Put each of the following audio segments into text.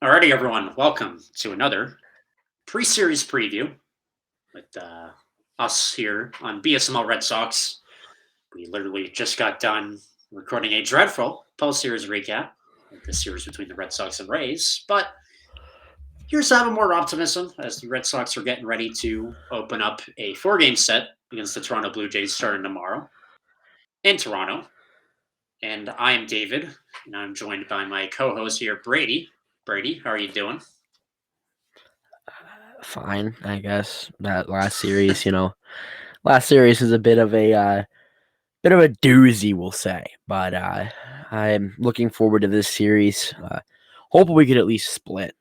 Alrighty, everyone, welcome to another pre-series preview with us here on BSML Red Sox. We literally just got done recording a dreadful post-series recap of the series between the Red Sox and Rays, but here's to having more optimism as the Red Sox are getting ready to open up a four-game set against the Toronto Blue Jays starting tomorrow in Toronto. And I am David, and I'm joined by my co-host here, Brady. Brady, how are you doing? Fine, I guess. That last series, last series is a bit of a doozy, we'll say. But I'm looking forward to this series. Hoping we could at least split.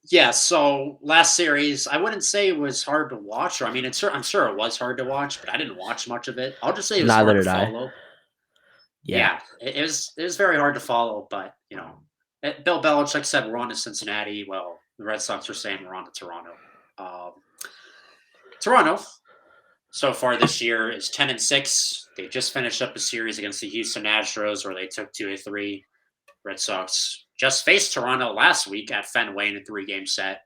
Yeah, so last series, I wouldn't say it was hard to watch. Or I mean, I'm sure it was hard to watch, but I didn't watch much of it. I'll just say it was Neither hard to did I. follow. Yeah. Yeah, it was very hard to follow. But Bill Belichick said we're on to Cincinnati. Well, the Red Sox are saying we're on to Toronto. Um, Toronto so far this year is 10-6. They just finished up a series against the Houston Astros where they took 2-3. Red Sox just faced Toronto last week at Fenway in a three-game set.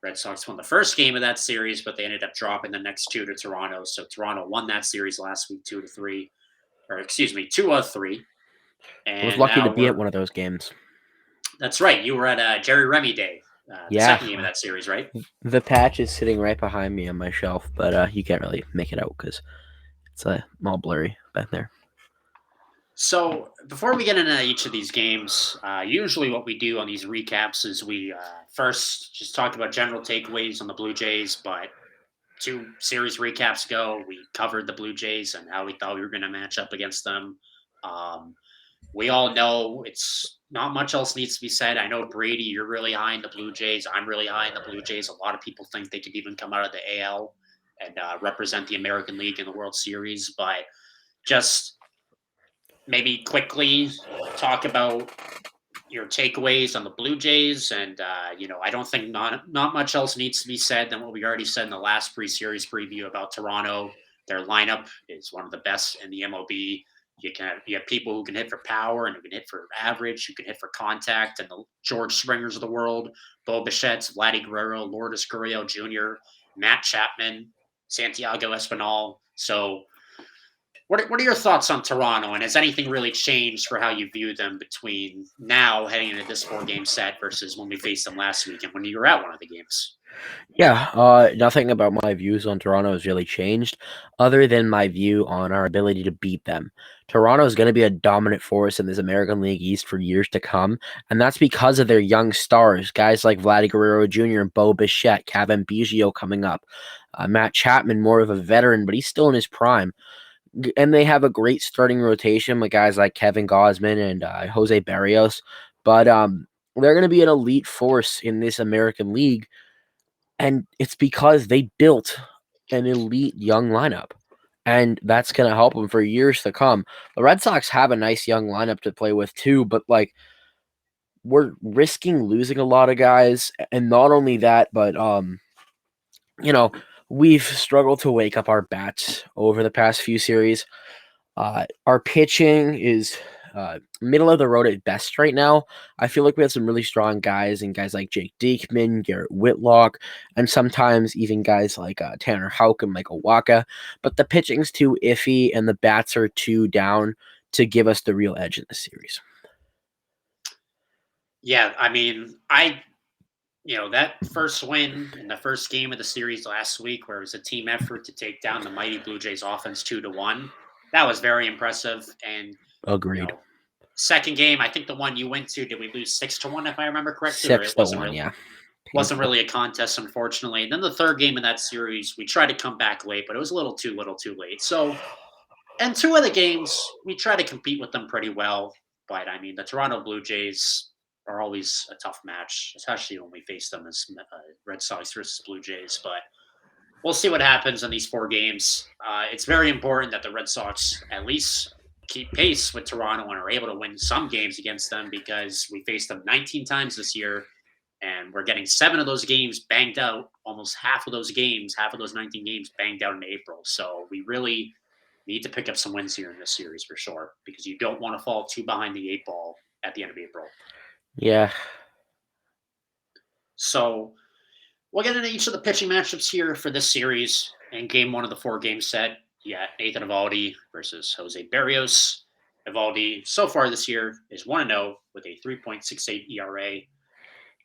Red Sox won the first game of that series, but they ended up dropping the next two to Toronto. So Toronto won that series last week, 2-3, or excuse me, 2-3. I was And lucky to now be at one of those games. that's right. You were at Jerry Remy Day, the Yeah. second game of that series, right? The patch is sitting right behind me on my shelf, but you can't really make it out because it's all blurry back there. So before we get into each of these games, usually what we do on these recaps is we first just talk about general takeaways on the Blue Jays. But two series recaps ago, we covered the Blue Jays and how we thought we were going to match up against them. Um, we all know it's not much else needs to be said. I know, Brady, you're really high in the Blue Jays. I'm really high in the Blue Jays. A lot of people think they could even come out of the AL and represent the American League in the World Series. But just maybe quickly talk about your takeaways on the Blue Jays, and I don't think not much else needs to be said than what we already said in the last pre-series preview about Toronto. Their lineup is one of the best in the MLB. You have people who can hit for power and who can hit for average, who can hit for contact, and the George Springers of the world, Bo Bichette's, Vladdy Guerrero, Lourdes Gurriel Jr., Matt Chapman, Santiago Espinal. So what are your thoughts on Toronto, and has anything really changed for how you view them between now heading into this four-game set versus when we faced them last week and when you were at one of the games? Yeah, nothing about my views on Toronto has really changed other than my view on our ability to beat them. Toronto is going to be a dominant force in this American League East for years to come, and that's because of their young stars, guys like Vladdy Guerrero Jr. and Bo Bichette, Kevin Biggio coming up. Matt Chapman, more of a veteran, but he's still in his prime. And they have a great starting rotation with guys like Kevin Gausman and Jose Barrios. But they're going to be an elite force in this American League, and it's because they built an elite young lineup. And that's going to help them for years to come. The Red Sox have a nice young lineup to play with too, but we're risking losing a lot of guys. And not only that, but you know, we've struggled to wake up our bats over the past few series. Our pitching is middle of the road at best right now. I feel like we have some really strong guys, and guys like Jake Diekman, Garrett Whitlock, and sometimes even guys like Tanner Houck and Michael Waka. But the pitching's too iffy, and the bats are too down to give us the real edge in this series. Yeah, I mean, that first win in the first game of the series last week, where it was a team effort to take down the mighty Blue Jays offense 2-1, that was very impressive. And you Agreed. know, second game, I think the one you went to, did we lose 6-1 if I remember correctly, or it 6-1, yeah. wasn't Painful. really a contest, unfortunately. And then the third game in that series, we tried to come back late, but it was a little too late. So, and two of the games, we try to compete with them pretty well. But I mean, the Toronto Blue Jays are always a tough match, especially when we face them as Red Sox versus Blue Jays. But we'll see what happens in these four games. It's very important that the Red Sox at least keep pace with Toronto and are able to win some games against them, because we faced them 19 times this year, and we're getting 7 of those games banged out. Almost half of those 19 games banged out in April. So we really need to pick up some wins here in this series for sure, because you don't want to fall too behind the 8 ball at the end of April. Yeah. So we'll get into each of the pitching matchups here for this series. In game one of the 4 game set, you got Nathan Eovaldi versus Jose Barrios. Eovaldi, so far this year, is 1-0 with a 3.68 ERA.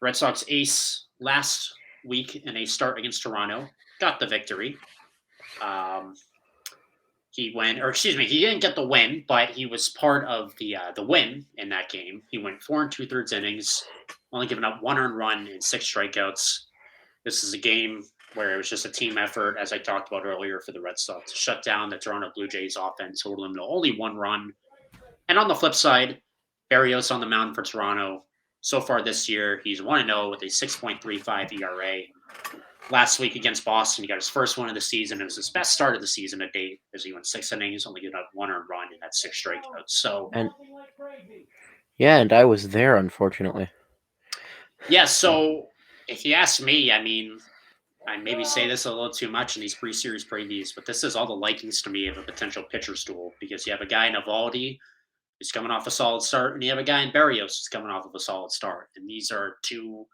Red Sox ace last week in a start against Toronto got the victory. He went, or excuse me, he didn't get the win, but he was part of the win in that game. He went 4 2/3 innings, only giving up 1 earned run and 6 strikeouts. This is a game where it was just a team effort, as I talked about earlier, for the Red Sox to shut down the Toronto Blue Jays offense, hold them to only 1 run. And on the flip side, Barrios on the mound for Toronto. So far this year, he's 1-0 with a 6.35 ERA. Last week against Boston, he got his first one of the season. It was his best start of the season to date, as he went 6 innings, only giving up 1 earned run and had 6 strikeouts. So, And yeah, and I was there, unfortunately. yeah. So, if you ask me, I mean, I maybe say this a little too much in these pre-series previews, but this is all the likings to me of a potential pitcher stool because you have a guy in Evaldi who's coming off a solid start, and you have a guy in Barrios who's coming off of a solid start, and these are two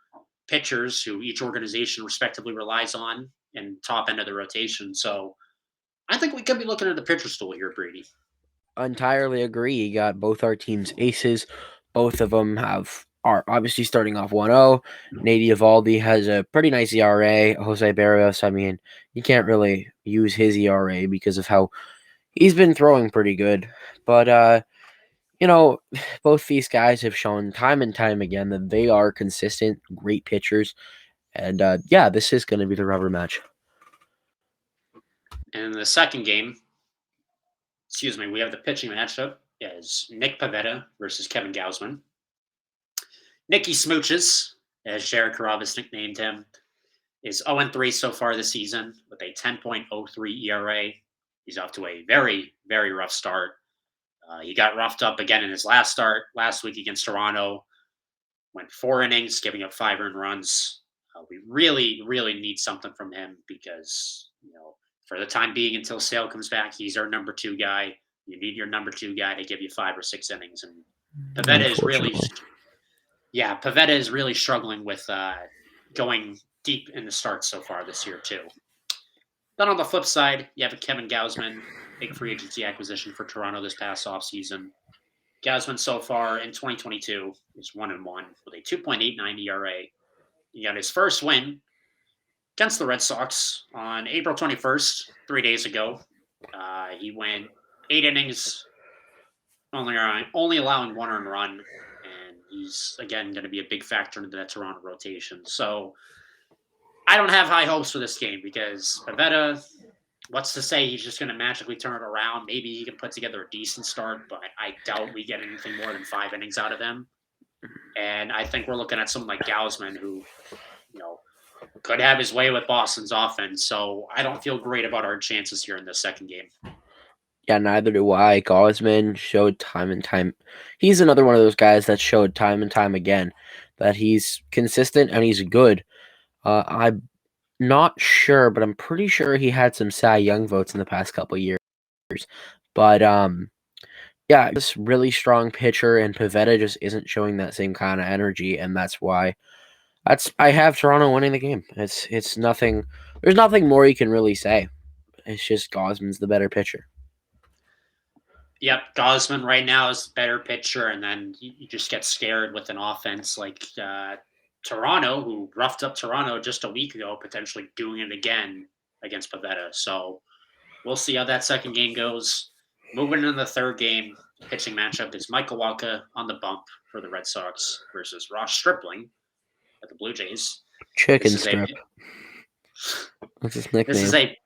pitchers who each organization respectively relies on in top end of the rotation. So I think we could be looking at the pitcher stool here, Brady. Entirely agree. You got both our team's aces. Both of them are obviously starting off 1-0. Nady Evaldi has a pretty nice ERA. Jose Barrios, I mean, you can't really use his ERA because of how he's been throwing pretty good. But you know, both these guys have shown time and time again that they are consistent, great pitchers. And yeah, this is going to be the rubber match. And in the second game, excuse me, we have the pitching matchup as Nick Pivetta versus Kevin Gausman. Nicky Smooches, as Jared Carabas nicknamed him, is 0-3 so far this season with a 10.03 ERA. He's off to a very, very rough start. He got roughed up again in his last start last week against Toronto. Went 4 innings, giving up 5 earned runs. We really, really need something from him because, for the time being until Sale comes back, he's our number 2 guy. You need your number 2 guy to give you 5 or 6 innings. And Pivetta is really, Unfortunately. yeah, Pivetta is really struggling with going deep in the starts so far this year, too. Then on the flip side, you have a Kevin Gausman, big free agency acquisition for Toronto this past offseason. Gausman so far in 2022 is 1-1 with a 2.89 ERA. He got his first win against the Red Sox on April 21st, 3 days ago. He went 8 innings, only allowing 1 earned run, and he's again going to be a big factor into that Toronto rotation. So I don't have high hopes for this game because Pivetta, what's to say he's just going to magically turn it around? Maybe he can put together a decent start, but I doubt we get anything more than 5 innings out of him. And I think we're looking at someone like Gausman who, could have his way with Boston's offense. So I don't feel great about our chances here in this second game. Yeah, neither do I. Gosman showed time and time. He's another one of those guys that showed time and time again that he's consistent and he's good. I'm not sure, but I'm pretty sure he had some Cy Young votes in the past couple years. But yeah, this really strong pitcher, and Pivetta just isn't showing that same kind of energy, and that's why I have Toronto winning the game. It's nothing. There's nothing more you can really say. It's just Gosman's the better pitcher. Yep, Gosman right now is the better pitcher, and then you just get scared with an offense like Toronto, who roughed up Toronto just a week ago, potentially doing it again against Pavetta. So we'll see how that second game goes. Moving into the third game, pitching matchup is Michael Walker on the bump for the Red Sox versus Ross Stripling at the Blue Jays. This Chicken is a strip. That's his this nickname. is a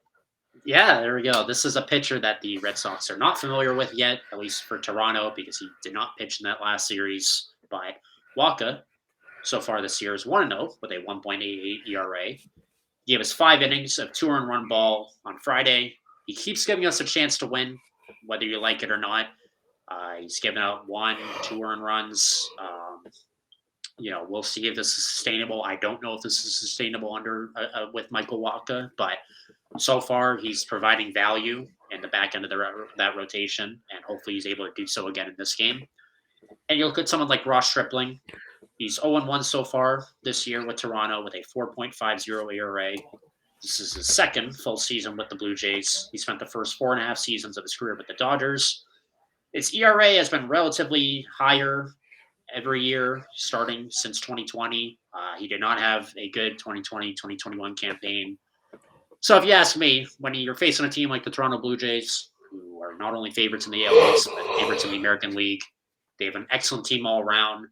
Yeah, there we go. This is a pitcher that the Red Sox are not familiar with yet, at least for Toronto, because he did not pitch in that last series. But Waka, so far this year, is 1-0 with a 1.88 ERA. He gave us 5 innings of 2 earned run ball on Friday. He keeps giving us a chance to win, whether you like it or not. He's given out 1, 2 earned runs. We'll see if this is sustainable. I don't know if this is sustainable under with Michael Waka, but so far he's providing value in the back end of that rotation, and hopefully he's able to do so again in this game. And you look at someone like Ross Stripling. He's 0-1 so far this year with Toronto with a 4.50 ERA. This is his second full season with the Blue Jays. He spent the first 4.5 seasons of his career with the Dodgers. His ERA has been relatively higher every year starting since 2020. He did not have a good 2020-2021 campaign. So if you ask me, when you're facing a team like the Toronto Blue Jays, who are not only favorites in the AL East, but favorites in the American League, they have an excellent team all around.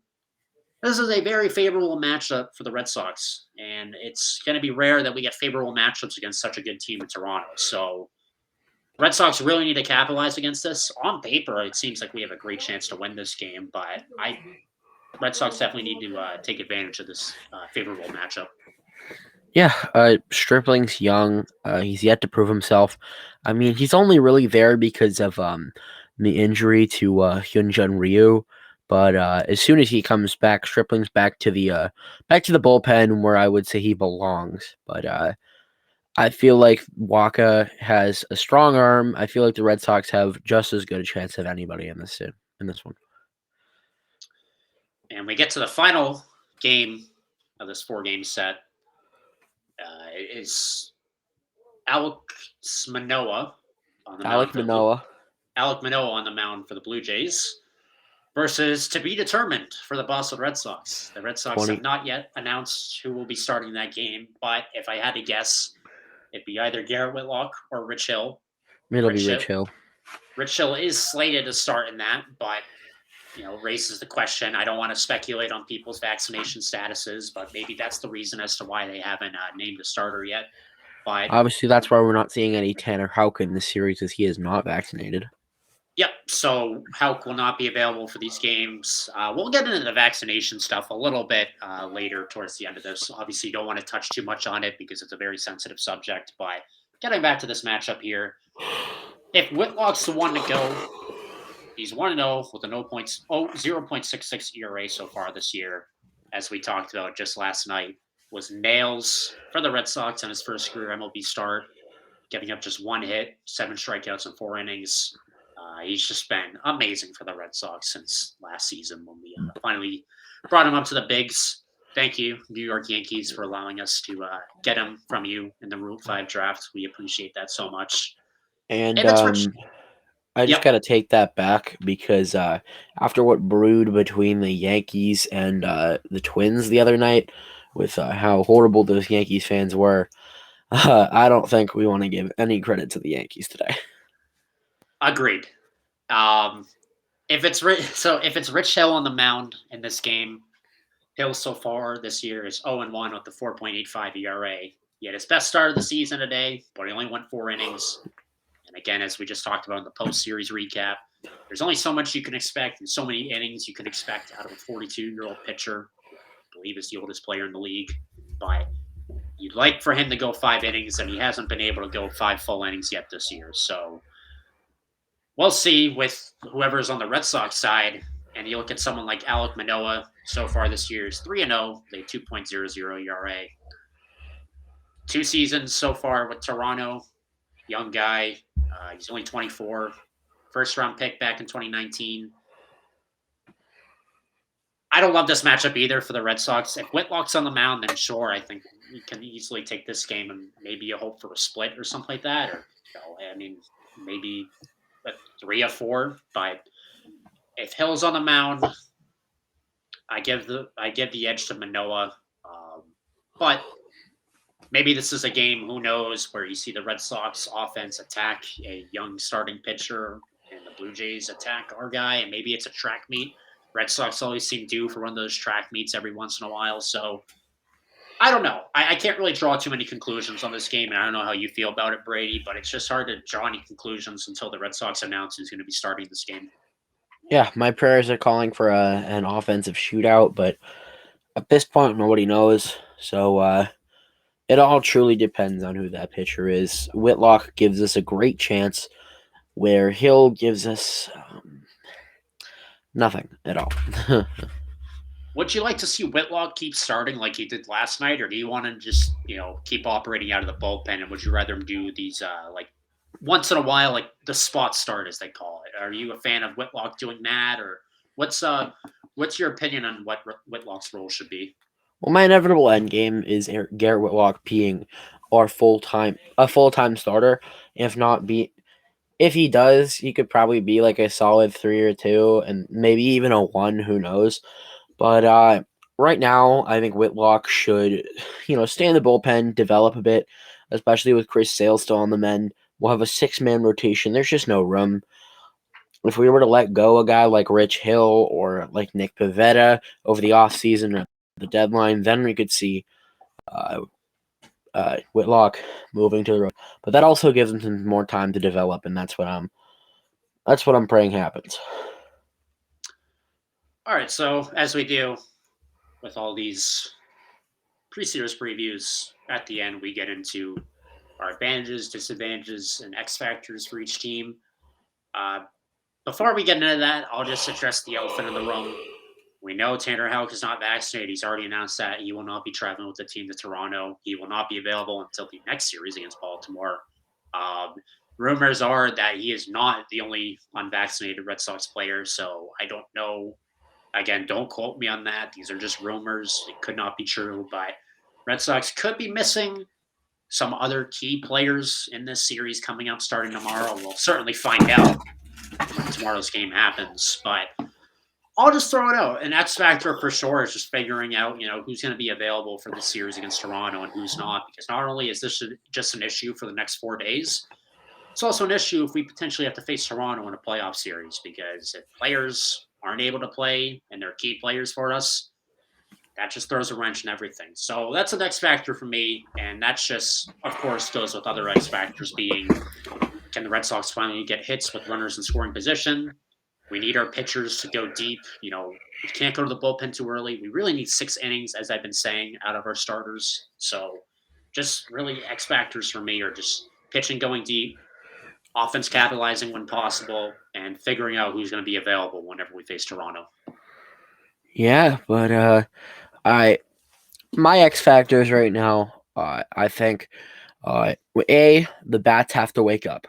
This is a very favorable matchup for the Red Sox, and it's going to be rare that we get favorable matchups against such a good team in Toronto. So Red Sox really need to capitalize against this. On paper, it seems like we have a great chance to win this game, but Red Sox definitely need to take advantage of this favorable matchup. Yeah, Stripling's young. He's yet to prove himself. I mean, he's only really there because of the injury to Hyunjin Ryu. But as soon as he comes back, Stripling's back to the bullpen where I would say he belongs. But I feel like Waka has a strong arm. I feel like the Red Sox have just as good a chance as anybody in this one. And we get to the final game of this 4-game set. It is Alex Manoah on the mound for Alek Manoah on the mound for the Blue Jays versus to be determined for the Boston Red Sox. The Red Sox have not yet announced who will be starting that game, but if I had to guess, it'd be either Garrett Whitlock or Rich Hill. It'll be Rich Hill. Rich Hill is slated to start in that, but raises the question. I don't want to speculate on people's vaccination statuses, but maybe that's the reason as to why they haven't named a starter yet. But obviously, that's why we're not seeing any Tanner Houck in this series, as he is not vaccinated. Yep. So Houck will not be available for these games. We'll get into the vaccination stuff a little bit later towards the end of this. Obviously, you don't want to touch too much on it because it's a very sensitive subject. But getting back to this matchup here, if Whitlock's the one to go, he's 1-0 with a 0.66 ERA so far this year. As we talked about just last night, was nails for the Red Sox on his first career MLB start, giving up just 1 hit, 7 strikeouts in 4 innings. He's just been amazing for the Red Sox since last season when we finally brought him up to the bigs. Thank you, New York Yankees, for allowing us to get him from you in the Rule 5 draft. We appreciate that so much. And I just got to take that back because after what brewed between the Yankees and the Twins the other night with how horrible those Yankees fans were, I don't think we want to give any credit to the Yankees today. Agreed. If it's Rich Hill on the mound in this game, Hill so far this year is 0-1 with the 4.85 ERA. He had his best start of the season today, but he only went 4 innings. And again, as we just talked about in the post-series recap, there's only so much you can expect and so many innings you can expect out of a 42-year-old pitcher. I believe is the oldest player in the league. But you'd like for him to go 5 innings, and he hasn't been able to go 5 full innings yet this year. So we'll see with whoever's on the Red Sox side. And you look at someone like Alek Manoah so far this year is 3-0. They 2.00 ERA. 2 seasons so far with Toronto. Young guy. He's only 24. First-round pick back in 2019. I don't love this matchup either for the Red Sox. If Whitlock's on the mound, then sure, I think we can easily take this game and maybe you hope for a split or something like that. Or maybe a 3-4. But if Hill's on the mound, I give the edge to Manoah. But maybe this is a game, who knows, where you see the Red Sox offense attack a young starting pitcher and the Blue Jays attack our guy, and maybe it's a track meet. Red Sox always seem due for one of those track meets every once in a while. So I don't know. I can't really draw too many conclusions on this game, and I don't know how you feel about it, Brady, but it's just hard to draw any conclusions until the Red Sox announce who's going to be starting this game. Yeah, my prayers are calling for an offensive shootout, but at this point, nobody knows. So it all truly depends on who that pitcher is. Whitlock gives us a great chance, where Hill gives us nothing at all. Would you like to see Whitlock keep starting like he did last night, or do you want to just keep operating out of the bullpen? And would you rather him do these like once in a while, like the spot start as they call it? Are you a fan of Whitlock doing that, or what's what's your opinion on what Whitlock's role should be? Well, my inevitable end game is Garrett Whitlock being our full time starter. If not, if he does, he could probably be like a solid 3 or 2, and maybe even a 1. Who knows? But right now, I think Whitlock should, stay in the bullpen, develop a bit, especially with Chris Sale still on the mend. We'll have a 6-man rotation. There's just no room. If we were to let go a guy like Rich Hill or like Nick Pivetta over the offseason or the deadline, then we could see uh, Whitlock moving to the road. But that also gives him some more time to develop, and that's what I'm praying happens. All right, so as we do with all these pre-series previews, at the end we get into our advantages, disadvantages, and X factors for each team. Uh, Before we get into that, I'll just address the elephant in the room. We know Tanner Houck is not vaccinated. He's already announced that he will not be traveling with the team to Toronto. He will not be available until the next series against Baltimore. Um, Rumors are that he is not the only unvaccinated Red Sox player, so I don't know. Again, don't quote me on that. These are just rumors. It could not be true, but Red Sox could be missing some other key players in this series coming up starting tomorrow. We'll certainly find out when tomorrow's game happens, but I'll just throw it out. An X factor for sure is just figuring out, who's going to be available for the series against Toronto and who's not. Because not only is this just an issue for the next 4 days, it's also an issue if we potentially have to face Toronto in a playoff series. Because if players aren't able to play and they're key players for us, that just throws a wrench in everything. So that's an X factor for me, and that's just, of course, goes with other X factors being, can the Red Sox finally get hits with runners in scoring position? We need our pitchers to go deep. We can't go to the bullpen too early. We really need 6 innings, as I've been saying, out of our starters. So just really X factors for me are just pitching going deep, offense capitalizing when possible, and figuring out who's going to be available whenever we face Toronto. Yeah, but my X factors right now, I think, the bats have to wake up.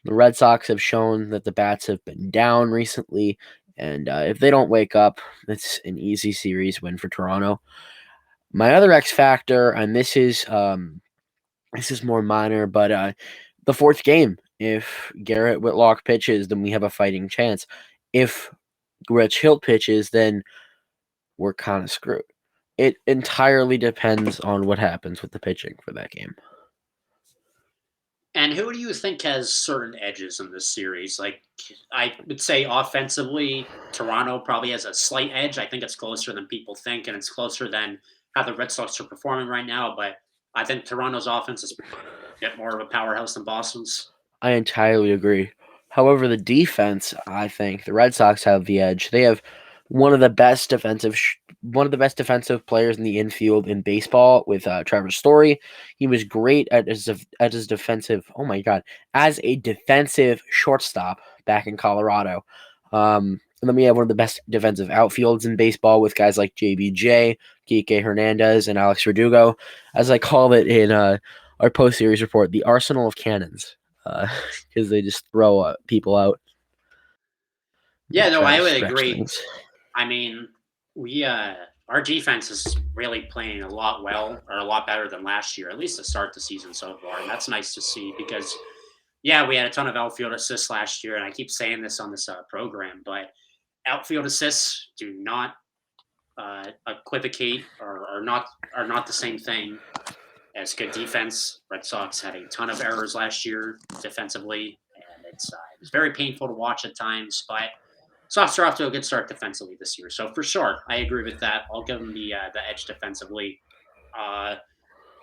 The Red Sox have shown that the bats have been down recently, and if they don't wake up, it's an easy series win for Toronto. My other X factor, and this is more minor, but the 4th game. If Garrett Whitlock pitches, then we have a fighting chance. If Rich Hill pitches, then we're kind of screwed. It entirely depends on what happens with the pitching for that game. And who do you think has certain edges in this series? Like, I would say offensively, Toronto probably has a slight edge. I think it's closer than people think, and it's closer than how the Red Sox are performing right now. But I think Toronto's offense is a bit more of a powerhouse than Boston's. I entirely agree. However, the defense, I think the Red Sox have the edge. They have one of the best defensive players in the infield in baseball with Trevor Story. He was great at his defensive. Oh my god, as a defensive shortstop back in Colorado. And then we have one of the best defensive outfields in baseball with guys like JBJ, Kike Hernandez, and Alex Verdugo, as I call it in our post-series report, the arsenal of cannons, because they just throw people out. Yeah, no, Try I to would stretch agree. things. I mean, we our defense is really playing a lot better than last year, at least to start the season so far, and that's nice to see because yeah, we had a ton of outfield assists last year, and I keep saying this on this program, but outfield assists do not equivocate or are not the same thing as good defense. Red Sox had a ton of errors last year defensively, and it's very painful to watch at times, but Sox are off to a good start defensively this year. So for sure, I agree with that. I'll give them the edge defensively. Uh,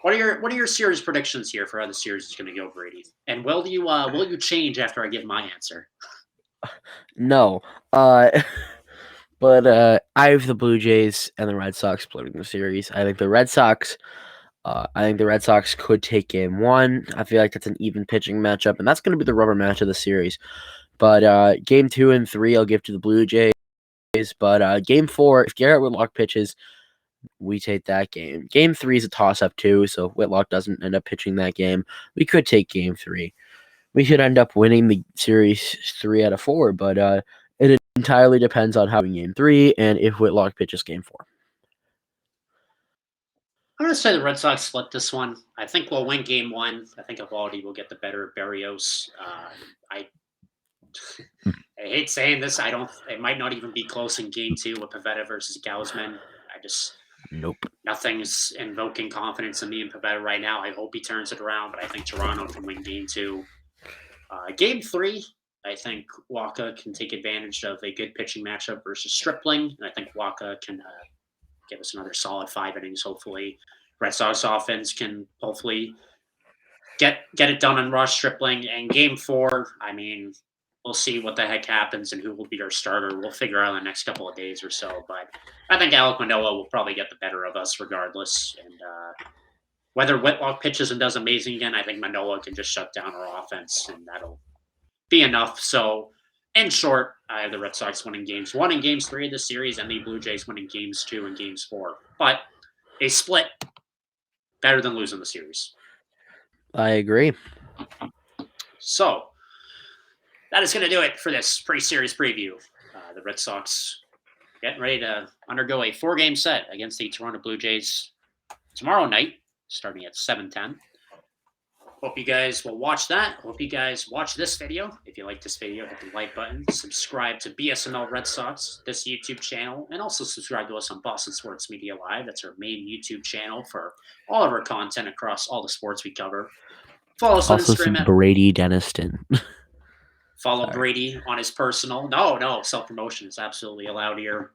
what are your series predictions here for how the series is going to go, Brady? And will you change after I give my answer? No, but I have the Blue Jays and the Red Sox splitting the series. I think the Red Sox. I think the Red Sox could take game 1. I feel like that's an even pitching matchup, and that's going to be the rubber match of the series. But game 2 and 3, I'll give to the Blue Jays. But game 4, if Garrett Whitlock pitches, we take that game. Game 3 is a toss-up too, so if Whitlock doesn't end up pitching that game, we could take game 3. We should end up winning the series 3 out of 4, but it entirely depends on how in Game 3 and if Whitlock pitches Game 4. I'm going to say the Red Sox split this one. I think we'll win Game 1. I think Evaldi will get the better of Berrios. I hate saying this. It might not even be close in Game 2 with Pivetta versus Gausman. Nope. Nothing's invoking confidence in me and Pivetta right now. I hope he turns it around, but I think Toronto can win Game 2. Game 3, I think Waka can take advantage of a good pitching matchup versus Stripling, and I think Waka can give us another solid 5 innings, hopefully. Red Sox offense can hopefully get it done and rush Stripling. And Game 4, I mean, we'll see what the heck happens and who will be our starter. We'll figure out in the next couple of days or so. But I think Alek Manoah will probably get the better of us regardless. And whether Whitlock pitches and does amazing again, I think Manoah can just shut down our offense, and that'll be enough. So, in short, I have the Red Sox winning Games 1 and Games 3 of the series, and the Blue Jays winning Games 2 and Games 4. But a split, better than losing the series. I agree. So, that is going to do it for this pre-series preview. The Red Sox getting ready to undergo a 4-game set against the Toronto Blue Jays tomorrow night, starting at 7:10. Hope you guys will watch that. Hope you guys watch this video. If you like this video, hit the like button. Subscribe to BSML Red Sox, this YouTube channel, and also subscribe to us on Boston Sports Media Live. That's our main YouTube channel for all of our content across all the sports we cover. Follow us on Also, Instagram some Brady Deniston. Follow Sorry. Brady on his personal. No, self-promotion is absolutely allowed here.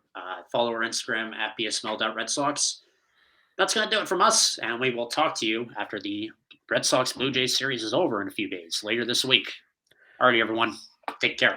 Follow our Instagram at bsml.redsox. That's going to do it from us, and we will talk to you after the Red Sox Blue Jays series is over in a few days, later this week. All right, everyone. Take care.